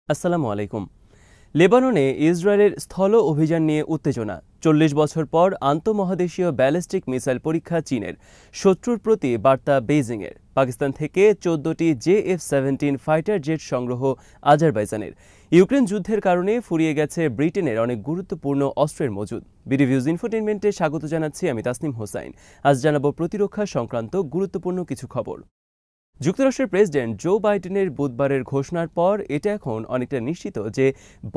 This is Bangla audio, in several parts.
আসসালামু আলাইকুম। লেবাননে ইসরায়েলের স্থল অভিযান নিয়ে উত্তেজনা। ৪০ বছর পর আন্তঃমহাদেশীয় ব্যালিস্টিক মিসাইল পরীক্ষা চীনের। শত্রুর প্রতি বার্তা বেইজিংয়ের। পাকিস্তান থেকে ১৪টি JF-17 ফাইটার জেট সংগ্রহ আজারবাইজানের। ইউক্রেন যুদ্ধের কারণে ফুরিয়ে গেছে ব্রিটেনের অনেক গুরুত্বপূর্ণ অস্ত্রের মজুদ। বিডিভিউজ ইনফোটেইনমেন্টে স্বাগত জানাচ্ছি আমি তাসনিম হোসাইন। আজ জানাবো প্রতিরক্ষা সংক্রান্ত গুরুত্বপূর্ণ কিছু খবর। যুক্তরাষ্ট্রের প্রেসিডেন্ট জো বাইডেনের বুধবারের ঘোষণার পর এটা এখন অনেকটা নিশ্চিত যে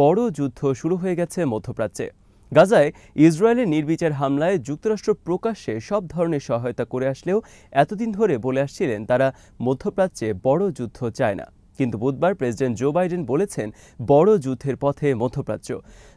বড় যুদ্ধ শুরু হয়ে গেছে মধ্যপ্রাচ্যে। গাজায় ইসরায়েলের নির্বিচার হামলায় যুক্তরাষ্ট্র প্রকাশ্যে সব ধরনের সহায়তা করে আসলেও এতদিন ধরে বলে আসছিলেন তারা মধ্যপ্রাচ্যে বড় যুদ্ধ চায় না। কিন্তু বুধবার প্রেসিডেন্ট জো বাইডেন বলেছেন বড় যুদ্ধের পথে মধ্যপ্রাচ্য।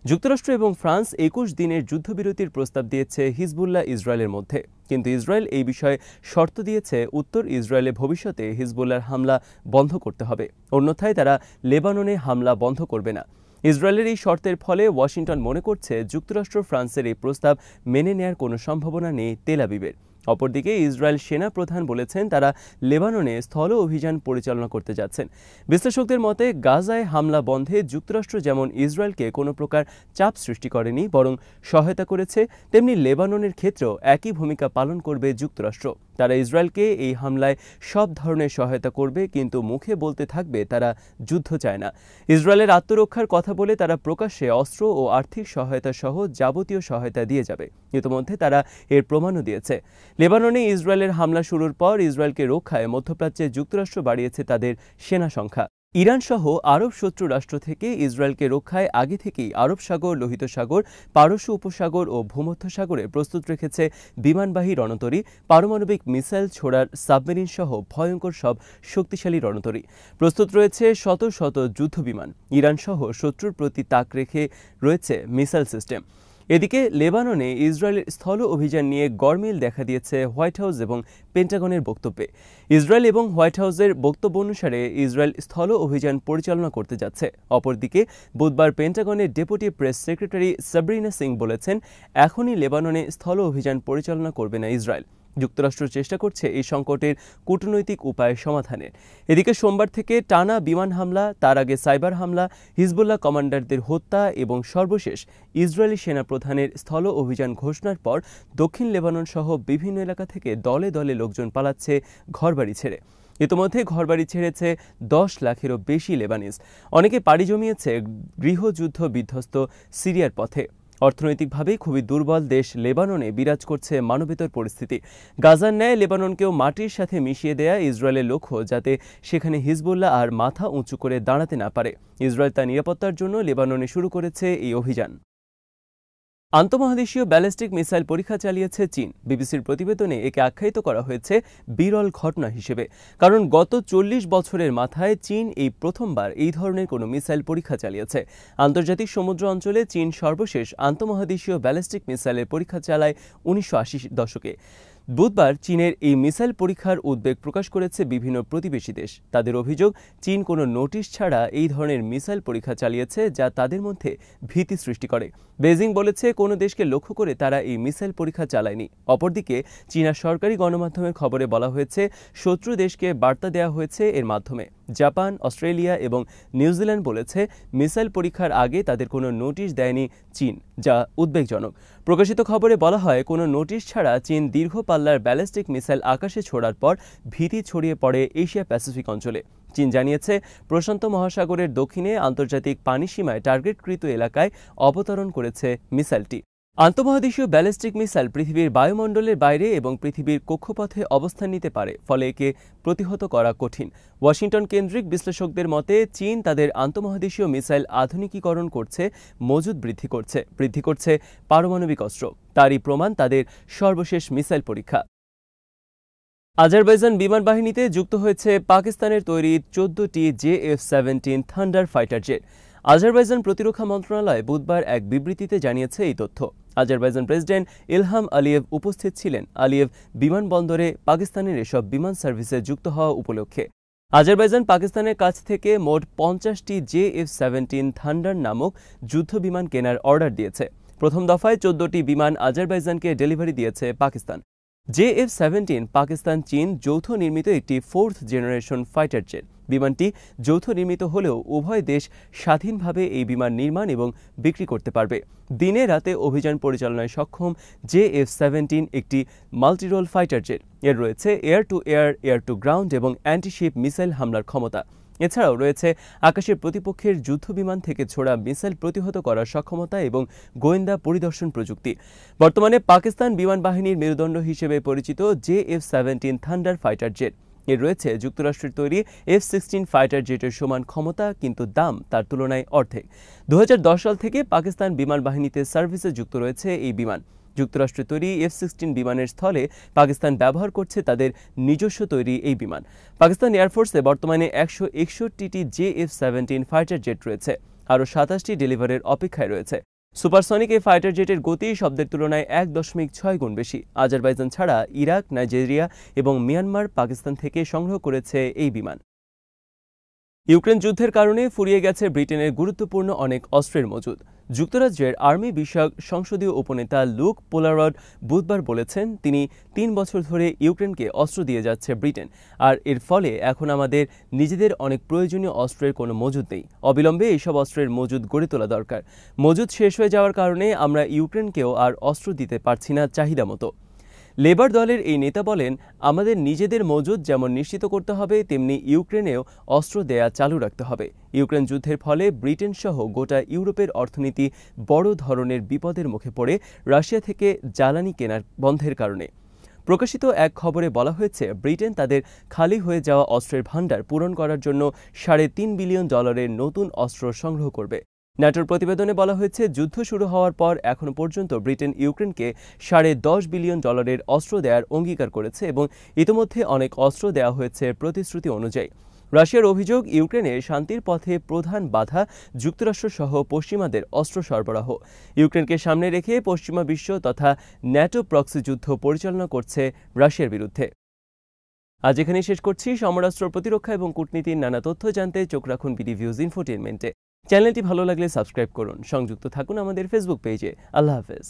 যুক্তরাষ্ট্র এবং ফ্রান্স ২১ দিনের যুদ্ধবিরতির প্রস্তাব দিয়েছে হিজবুল্লাহ ইসরায়েলের মধ্যে। কিন্তু ইসরায়েল এই বিষয়ে শর্ত দিয়েছে উত্তর ইসরায়েলে ভবিষ্যতে হিজবুল্লাহর হামলা বন্ধ করতে হবে, অন্যথায় তারা লেবাননে হামলা বন্ধ করবে না। ইসরায়েলের এই শর্তের ফলে ওয়াশিংটন মনে করছে যুক্তরাষ্ট্র ফ্রান্সের এই প্রস্তাব মেনে নেয়ার কোনো সম্ভাবনা নেই তেল আবিবের। অপরদিকে ইসরায়েল সেনা প্রধান বলেছেন তারা লেবাননে স্থল অভিযান পরিচালনা করতে যাচ্ছেন। বিশ্লেষকদের মতে গাজায় হামলা বন্ধে যুক্তরাষ্ট্র যেমন ইসরায়েলকে কোনো প্রকার চাপ সৃষ্টি করেনি, বরং সহায়তা করেছে, তেমনি লেবাননের ক্ষেত্রেও একই ভূমিকা পালন করবে যুক্তরাষ্ট্র। তারা ইসরায়েলকে এই হামলায় সব ধরনের সহায়তা করবে, কিন্তু মুখে বলতে থাকবে তারা যুদ্ধ চায় না। ইসরায়েলের আত্মরক্ষার কথা বলে তারা প্রকাশ্যে অস্ত্র ও আর্থিক সহায়তা সহ যাবতীয় সহায়তা দিয়ে যাবে। ইতিমধ্যে তারা এর প্রমাণও দিয়েছে। লেবাননে ইসরায়েলের হামলা শুরুর পর ইসরায়েলকে রক্ষায় মধ্যপ্রাচ্যে যুক্তরাষ্ট্র বাড়িয়েছে তাদের সেনা সংখ্যা। ইরান সহ আরব শত্রু রাষ্ট্র থেকে ইসরায়েলকে রক্ষায় আগে থেকেই আরব সাগর, লোহিত সাগর, পারস্য উপসাগর ও ভূমধ্যসাগরে প্রস্তুত রেখেছে বিমানবাহী রণতরী, পারমাণবিক মিসাইল ছোড়ার সাবমেরিন সহ ভয়ঙ্কর সব শক্তিশালী রণতরী। প্রস্তুত রয়েছে শত শত যুদ্ধবিমান। ইরান সহ শত্রুর প্রতি তাক রেখে রয়েছে মিসাইল সিস্টেম। এদিকে লেবাননে ইসরায়েলের স্থল অভিযান নিয়ে গরমিল দেখা দিয়েছে হোয়াইট হাউস এবং পেন্টাগনের বক্তব্যে। ইসরায়েল এবং হোয়াইট হাউসের বক্তব্য অনুসারে ইসরায়েল স্থল অভিযান পরিচালনা করতে যাচ্ছে। অপরদিকে বুধবার পেন্টাগনের deputy press secretary Sabrina Singh বলেছেন এখনই লেবাননে স্থল অভিযান পরিচালনা করবে না ইসরায়েল। যুক্তরাষ্ট্র চেষ্টা করছে এই সংকটের কূটনৈতিক উপায় সমাধানের। এদিকে সোমবার থেকে টানা বিমান হামলা, তার আগে সাইবার হামলা, হিজবুল্লাহ কমান্ডারদের হত্যা এবং সর্বশেষ ইসরায়েলি সেনাপ্রধানের স্থল অভিযান ঘোষণার পর দক্ষিণ লেবানন সহ বিভিন্ন এলাকা থেকে দলে দলে লোকজন পালাচ্ছে ঘরবাড়ি ছেড়ে। ইতিমধ্যে ঘরবাড়ি ছেড়েছে ১০ লাখেরও বেশি লেবানিজ। অনেকে পাড়ি জমিয়েছে গৃহযুদ্ধ বিধ্বস্ত সিরিয়ার পথে। অর্থনৈতিকভাবে খুবই দুর্বল দেশ লেবাননে বিরাজ করছে মানবেতর পরিস্থিতি। গাজার ন্যায় লেবাননকেও মাটির সাথে মিশিয়ে দেয়া ইসরায়েলের লক্ষ্য, যাতে সেখানে হিজবুল্লাহ আর মাথা উঁচু করে দাঁড়াতে না পারে। ইসরায়েল তার নিরাপত্তার জন্য লেবাননে শুরু করেছে এই অভিযান। আন্তঃমহাদেশীয় ব্যালিস্টিক মিসাইল পরীক্ষা চালিয়েছে চীন। বিবিসির প্রতিবেদনে একে আখ্যায়িত করা হয়েছে বিরল ঘটনা হিসেবে, কারণ গত ৪০ বছরের মাথায় চীন এই প্রথমবার এই ধরনের কোনো মিসাইল পরীক্ষা চালিয়েছে। আন্তর্জাতিক সমুদ্র অঞ্চলে চীন সর্বশেষ আন্তঃমহাদেশীয় ব্যালিস্টিক মিসাইলের পরীক্ষা চালায় ১৯৮০ দশকে। বুধবার চীনের এই মিসাইল পরীক্ষার উদ্বেগ প্রকাশ করেছে বিভিন্ন প্রতিবেশী দেশ। তাদের অভিযোগ, চীন কোনো নোটিশ ছাড়া এই ধরনের মিসাইল পরীক্ষা চালিয়েছে, যা তাদের মধ্যে ভীতি সৃষ্টি করে। বেজিং বলেছে কোনো দেশকে লক্ষ্য করে তারা এই মিসাইল পরীক্ষা চালায়নি। অপরদিকে চীনা সরকারি গণমাধ্যমের খবরে বলা হয়েছে শত্রু দেশকে বার্তা দেওয়া হয়েছে এর মাধ্যমে। জাপান, অস্ট্রেলিয়া এবং নিউজিল্যান্ড বলেছে মিসাইল পরীক্ষার আগে তাদের কোনো নোটিশ দেয়নি চীন, যা উদ্বেগজনক। প্রকাশিত খবরে বলা হয় কোনো নোটিশ ছাড়া চীন দীর্ঘ পাল্লার ব্যালিস্টিক মিসাইল আকাশে ছোড়ার পর ভীতি ছড়িয়ে পড়ে এশিয়া প্যাসিফিক অঞ্চলে। চীন জানিয়েছে প্রশান্ত মহাসাগরের দক্ষিণে আন্তর্জাতিক পানিসীমায় টার্গেটকৃত এলাকায় অবতরণ করেছে মিসাইলটি। আন্তঃমহাদেশীয় ব্যালিস্টিক মিসাইল পৃথিবীর বায়ুমণ্ডলের বাইরে এবং পৃথিবীর কক্ষপথে অবস্থান নিতে পারে, ফলে একে প্রতিহত করা কঠিন। ওয়াশিংটন কেন্দ্রিক বিশ্লেষকদের মতে চীন তাদের আন্তঃমহাদেশীয় মিসাইল আধুনিকীকরণ করছে, মজুদ বৃদ্ধি করছে পারমাণবিক অস্ত্র। তারই প্রমাণ তাদের সর্বশেষ মিসাইল পরীক্ষা। আজারবাইজান বিমান বাহিনীতে যুক্ত হয়েছে পাকিস্তানের তৈরি ১৪টি JF-17 thunder fighter jet. Azerbaijan প্রতিরক্ষা মন্ত্রণালয় বুধবার এক বিবৃতিতে জানিয়েছে এই তথ্য। আজারবাইজান প্রেসিডেন্ট ইলহাম আলিয়েভ উপস্থিত ছিলেন। আলিয়েভ বিমানবন্দরে পাকিস্তানের এসব বিমান সার্ভিসে যুক্ত হওয়া উপলক্ষে আজারবাইজান পাকিস্তানের কাছ থেকে মোট ৫০টি JF-17 থান্ডার নামক যুদ্ধ বিমান কেনার অর্ডার দিয়েছে। প্রথম দফায় ১৪টি বিমান আজারবাইজানকে ডেলিভারি দিয়েছে পাকিস্তান। JF-17 পাকিস্তান চীন যৌথ নির্মিত একটি 4th জেনারেশন ফাইটার জেট। বিমানটি যৌথ নির্মিত হলেও উভয় দেশ স্বাধীনভাবে এই বিমান নির্মাণ এবং বিক্রি করতে পারবে। দিনে রাতে অভিযান পরিচালনায় সক্ষম JF-17 একটি মাল্টিরোল ফাইটার জেট। এর রয়েছে air to air, air to ground এবং অ্যান্টিশিপ মিসাইল হামলার ক্ষমতা। এছাড়াও রয়েছে আকাশের প্রতিপক্ষের যুদ্ধবিমান থেকে ছোড়া মিসাইল প্রতিহত করার সক্ষমতা এবং গোয়েন্দা পরিদর্শন প্রযুক্তি। বর্তমানে পাকিস্তান বিমান বাহিনীর মেরুদণ্ড হিসেবে পরিচিত JF-17 থান্ডার ফাইটার জেট। এর রয়েছে যুক্তরাষ্ট্রের তৈরি F-16 ফাইটার জেটের সমান ক্ষমতা, কিন্তু দাম তার তুলনায় অর্ধেক। 2010 সাল থেকে পাকিস্তান বিমান বাহিনীতে সার্ভিসে যুক্ত রয়েছে এই বিমান। যুক্তরাষ্ট্রের তৈরি F-16 বিমানের স্থলে পাকিস্তান ব্যবহার করছে তাদের নিজস্ব তৈরি এই বিমান। পাকিস্তান এয়ারফোর্সে বর্তমানে 161টি JF-17 ফাইটার জেট রয়েছে, আরও 27টি ডেলিভারির অপেক্ষায় রয়েছে। সুপারসনিক এই ফাইটার জেটের গতি শব্দের তুলনায় 1.6 গুণ বেশি। আজারবাইজান ছাড়া ইরাক, নাইজেরিয়া এবং মিয়ানমার পাকিস্তান থেকে সংগ্রহ করেছে এই বিমান। ইউক্রেন যুদ্ধের কারণে ফুরিয়ে গেছে ব্রিটেনের গুরুত্বপূর্ণ অনেক অস্ত্রের মজুদ। যুক্তরাজ্যের আর্মি বিষয়ক সংসদীয় উপনেতা লুক পোলারড বুধবার বলেছেন, তিনি 3 বছর ধরে ইউক্রেনকে অস্ত্র দিয়ে যাচ্ছে ব্রিটেন, আর এর ফলে এখন আমাদের নিজেদের অনেক প্রয়োজনীয় অস্ত্রের কোনো মজুদ নেই। অবিলম্বে এইসব অস্ত্রের মজুদ গড়ে তোলা দরকার। মজুদ শেষ হয়ে যাওয়ার কারণে আমরা ইউক্রেনকেও আর অস্ত্র দিতে পারছি না চাহিদা মতো। লেবার দলের এই নেতা বলেন, আমাদের নিজেদের মজুদ যেমন নিশ্চিত করতে হবে, তেমনি ইউক্রেনেও অস্ত্র দেয়া চালু রাখতে হবে। ইউক্রেন যুদ্ধের ফলে ব্রিটেন সহ গোটা ইউরোপের অর্থনীতি বড় ধরনের বিপদের মুখে পড়ে রাশিয়া থেকে জ্বালানি কেনার বন্ধের কারণে। প্রকাশিত এক খবরে বলা হয়েছে, ব্রিটেন তাদের খালি হয়ে যাওয়া অস্ত্রের ভাণ্ডার পূরণ করার জন্য $3.5 বিলিয়ন নতুন অস্ত্র সংগ্রহ করবে। ন্যাটোর প্রতিবেদনে বলা হয়েছে, যুদ্ধ শুরু হওয়ার পর এখনো পর্যন্ত ব্রিটেন ইউক্রেনকে $10.5 বিলিয়ন অস্ত্র দেওয়ার অঙ্গীকার করেছে এবং ইতিমধ্যে অনেক অস্ত্র দেওয়া হয়েছে প্রতিশ্রুতি অনুযায়ী। রাশিয়ার অভিযোগ, ইউক্রেনের শান্তির পথে প্রধান বাধা যুক্তরাষ্ট্র সহ পশ্চিমাদের অস্ত্র সরবরাহ। ইউক্রেনকে সামনে রেখে পশ্চিমা বিশ্ব তথা ন্যাটো প্রক্সি যুদ্ধ পরিচালনা করছে রাশিয়ার বিরুদ্ধে। আজ এখানেই শেষ করছি। সমরাস্ত্র, প্রতিরক্ষা এবং কূটনীতির নানা তথ্য জানতে চোখ রাখুন বিডি ভিউজ ইনফোটেইনমেন্টে। চ্যানেলটি ভালো লাগলে সাবস্ক্রাইব করুন। সংযুক্ত থাকুন আমাদের ফেসবুক পেজে। আল্লাহ হাফেজ।